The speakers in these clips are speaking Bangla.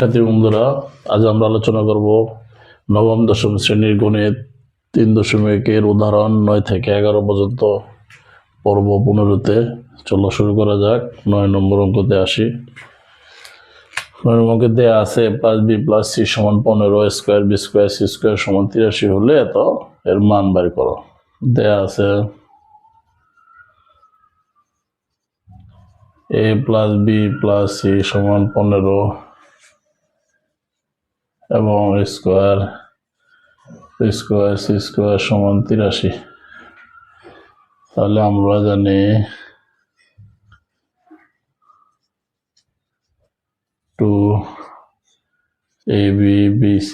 শিক্ষার্থী বন্ধুরা, আজ আমরা আলোচনা করব নবম দশম শ্রেণীর গণিত 3.1 উদাহরণ 9 থেকে 11 পর্যন্ত পর্ব 15-তে। চলো শুরু করা যাক। 9 নম্বর অঙ্কতে আসি। 9 নম্বর অঙ্কে দেয়া আছে a+b + c = 15, square b square c square = 83 হলে এত এর মান বের করো। দেয়া আছে a+b + c = 15 এবং স্কয়ার c স্কয়ার = 83। তাহলে আমরা জানি 2ab bc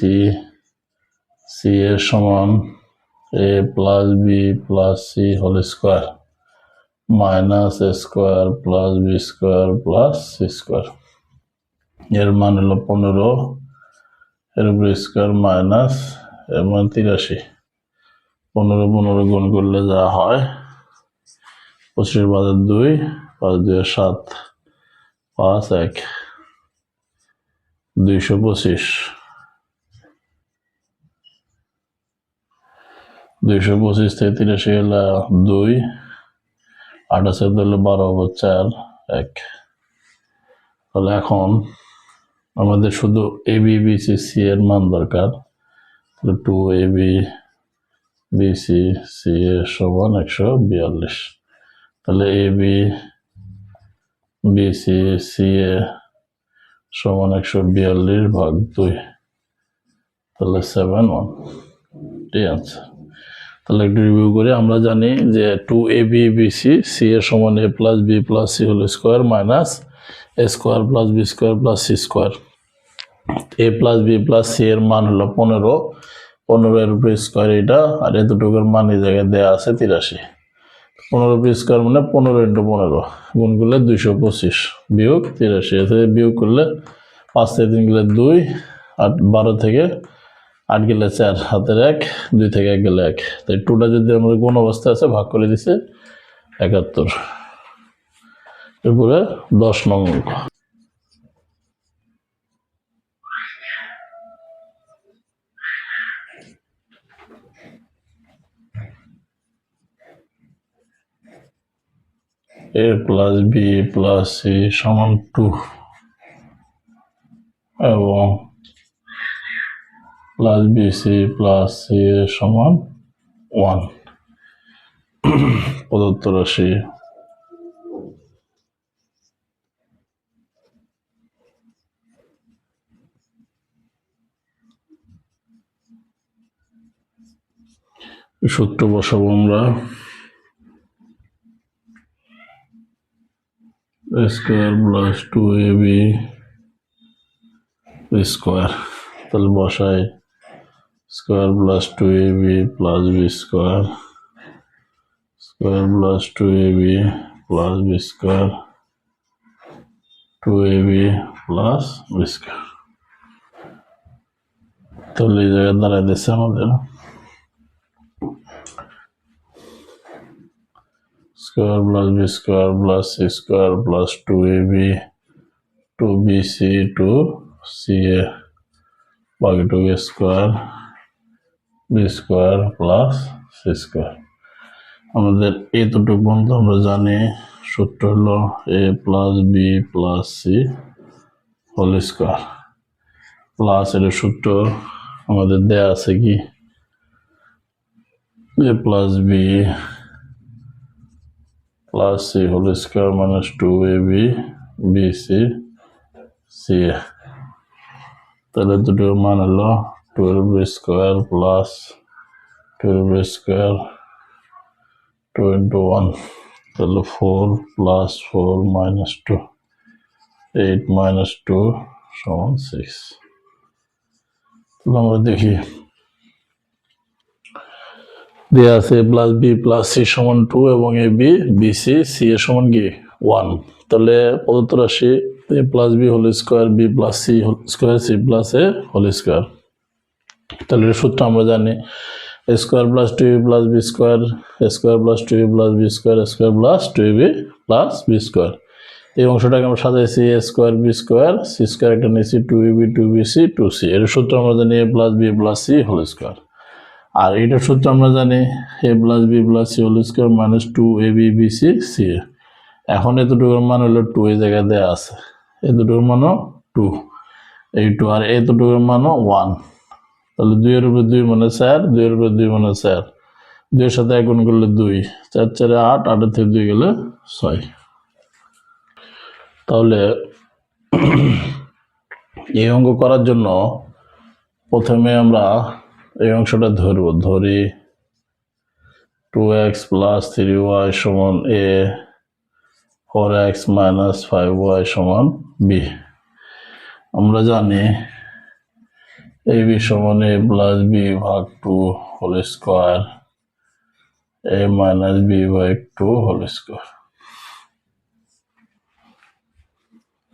c এর সমান a+b + c whole square minus a square plus b square plus c square. এর মান হলো 15, এর উপর স্কয়ার মাইনাস এর মান 83। 15 গুণ করলে যা হয় 25 × 2 5 2 7 5 1 225। 225 থেকে 83 হলে 2, 28 হলে 12 হবে 4 1। তাহলে এখন আমাদের শুধু ab bc c এর মান দরকার। 2ab bc c এর সমান 142। তাহলে ab bc c এর সমান 142/2, তাহলে 7/1। ঠিক আছে। তাহলে একটু রিভিউ করে আমরা জানি যে 2ab bc c এর সমান a+b + c whole square minus a square plus b square plus c square. a+b + c এর মান হলো 15 এর উপর স্কয়ার এটা, আর এতটুকুর মান এই জায়গায় দেয়া আছে 83। 15 উপর স্কয়ার মানে 15 × 15 গুণ করলে 225 বিয়োগ 83। এতে বিয়োগ করলে 5 থেকে 3 গেলে 2, 8 12 থেকে 8 গেলে 4, হাতের 1, 2 থেকে 1 গেলে 1। তাই 2টা যদি আমাদের কোন অবস্থায় আছে ভাগ করে দিছে 71। এরপরে 10 নং অঙ্ক। a+b + c = 2 এবং +bc + c = 1 প্রদত্ত রাশি। সূত্র বসাবো আমরা। a square plus 2ab square, তাহলে বসাই square plus 2ab plus b square, square plus 2ab plus b square, 2ab plus b square. তাহলে এই জায়গায় দাঁড়ায় দিচ্ছে আমাদের square plus b square plus c square plus 2ab 2bc 2ca বাকি 2a square b square plus c square. আমাদের এতটুকু পর্যন্ত আমরা জানি সূত্র হলো a+b + c whole square plus এর সূত্র আমাদের দেয়া আছে কি a+b + c whole square minus 2ab bc ca। তাহলে দুটোর মান হলো 12 স্কয়ার প্লাস 12 স্কয়ার 2 × 1, তাহলে 4 + 4 - 2 8 - 2 = 6। তাহলে আমরা দেখি দেয়া আছে a+b + c = 2 এবং ab bc c এর সমান কি 1। তাহলে প্রদত্ত রাশি a+b whole square b + c whole square c + a whole square. তাহলে এর সূত্র আমরা জানি a square plus 2ab plus b square, a square plus 2ab plus b square, a square plus 2ab plus b square. এই অংশটাকে আমরা সাজাইছি a square b square c square একটা নিয়েছি 2ab 2bc 2c এর সূত্র আমরা জানি a plus b plus c whole square. আর এটার সূত্র আমরা জানি a plus b plus c whole square minus 2ab bc c। এখন এতটুকুর মান হলো 2 এই জায়গায় দেওয়া আছে, এতটুকুর মানও 2, এই 2 আর এতটুকুর মানও 1। তাহলে 2 এর উপরে 2 মানে 4, 2 এর উপরে 2 মানে 4, 2 এর সাথে 1 গুণ করলে 2, 4 4 8, 8 এর থেকে 2 গেলে 6। তাহলে এই অঙ্ক করার জন্য প্রথমে আমরা এই অংশটা ধরি 2x প্লাস 3y সমান a, 4x মাইনাস 5y সমান b। আমরা জানি ab সমান a প্লাস b ভাগ 2 whole square a minus b ভাগ 2 হোল স্কোয়ার।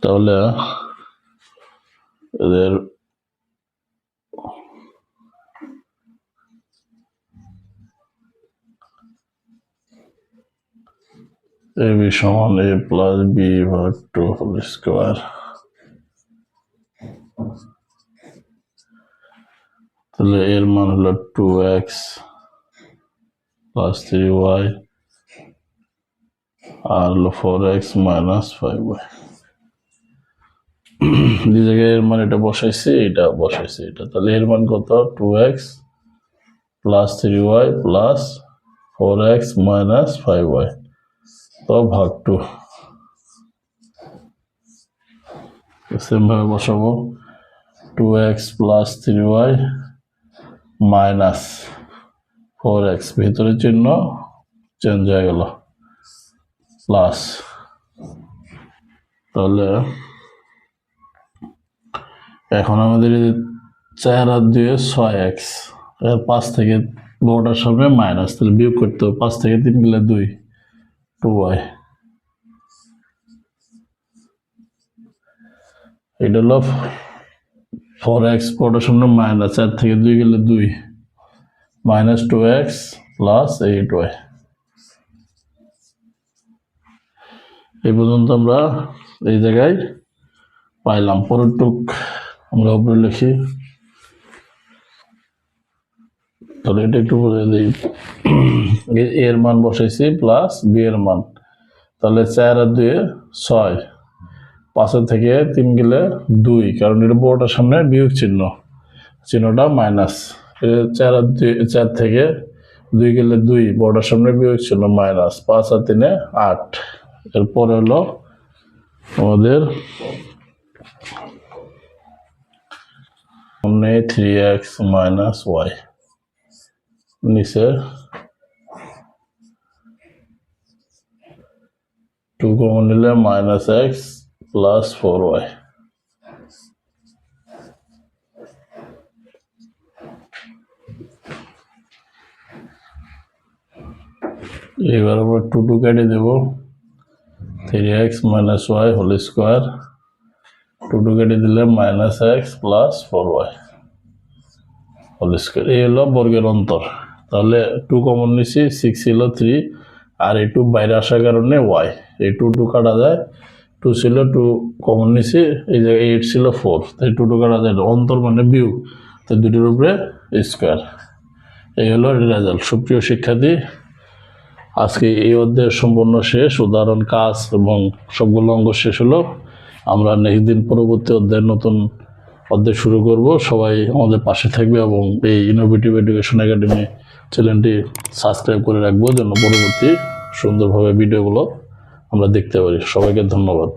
তাহলে এদের ab সমান a প্লাস b ভাগ 2 হোল স্কোয়ার, তাহলে এর মান হলো 2x প্লাস 3y আর হলো 4x মাইনাস 5y। দুই জায়গায় এর মান এটা বসাইছি, এটা বসাইছি, এটা তাহলে এর মান কত 2x plus 3y plus 4x minus 5y তো ভাগ 2। সেম ভাবে বসাবো 2x plus 3y minus 4x, ভিতরে চিহ্ন চেঞ্জ হয়ে গেল প্লাস, তাহলে এখন আমাদের 4 আর 2 6x, 5 থেকে বড়টার সামনে মাইনাস, তাহলে বিয়োগ করতে হবে, 5 থেকে 3 গেলে 2, 2y। এটা হলো 4x বড়টার সামনে মাইনাস, 4 থেকে 2 গেলে 2 মাইনাস 2x প্লাস 8y। এই পর্যন্ত আমরা এই জায়গায় পাইলাম। পরের টুক আমরা উপরে লিখি, তাহলে এটা একটু বলে দিই। এর মান বসাইছি প্লাস বি এর মান, তাহলে 4 আর 2 6, 5 থেকে 3 গেলে 2, কারণ এটা বড়টার সামনে বিয়োগ চিহ্ন, চিহ্নটা মাইনাস। 4 আর 2, 4 থেকে 2 গেলে 2, বড়টার সামনে বিয়োগ চিহ্ন মাইনাস, 5 আর 3 8। এরপরে হলো আমাদের 3x মাইনাস y, নিচে 2 কমন নিলে মাইনাস x প্লাস 4y। এবার আমরা 2 কেটে দেব, 3x minus y whole square, 2 কেটে দিলে minus x plus 4y whole square. এই হলো বর্গের অন্তর। তাহলে 2 কমন নিছি, 6 ছিল 3, আর এই 2 বাইরে আসার কারণে y, এই 2 কাটা যায়, 2 ছিল 2 কমন নিছি, এই যে 8 ছিল 4, তাই 2 কাটা যায়, অন্তর মানে বিয়োগ, তাই দুটোর উপরে স্কোয়ার। এই হলো রেজাল্ট। সুপ্রিয় শিক্ষার্থী, আজকে এই অধ্যায়ের সম্পূর্ণ শেষ, উদাহরণ কাজ এবং সবগুলো অঙ্ক শেষ হলো। আমরা নেক্সট দিন পরবর্তী অধ্যায়ের নতুন অধ্যায় শুরু করব। সবাই আমাদের পাশে থাকবে এবং এই ইনোভেটিভ এডুকেশন একাডেমি চ্যানেলটি সাবস্ক্রাইব করে রাখবো, যেন পরবর্তী সুন্দরভাবে ভিডিওগুলো আমরা দেখতে পারি। সবাইকে ধন্যবাদ।